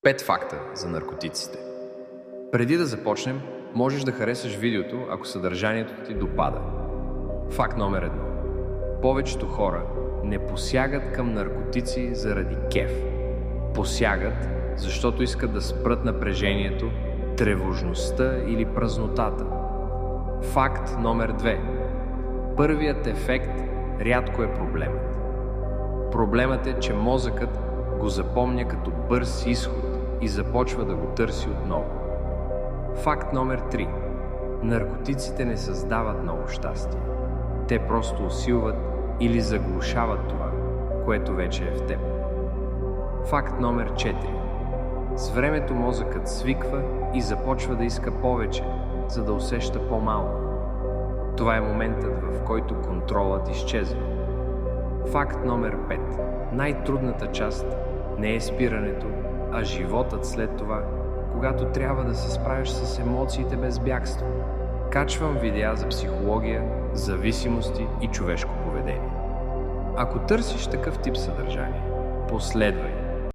5 факта за наркотиците. Преди да започнем, можеш да харесаш видеото, ако съдържанието ти допада. Факт номер 1. Повечето хора не посягат към наркотици заради кеф. Посягат, защото искат да спрат напрежението, тревожността или празнотата. Факт номер 2. Първият ефект рядко е проблемът. Проблемът е, че мозъкът го запомня като бърз изход и започва да го търси отново. Факт номер 3. Наркотиците не създават ново щастие. Те просто усилват или заглушават това, което вече е в теб. Факт номер 4. С времето мозъкът свиква и започва да иска повече, за да усеща по-малко. Това е моментът, в който контролът изчезва. Факт номер 5. Най-трудната част не е спирането, а животът след това, когато трябва да се справиш с емоциите без бягство. Качвам видеа за психология, зависимости и човешко поведение. Ако търсиш такъв тип съдържание, последвай.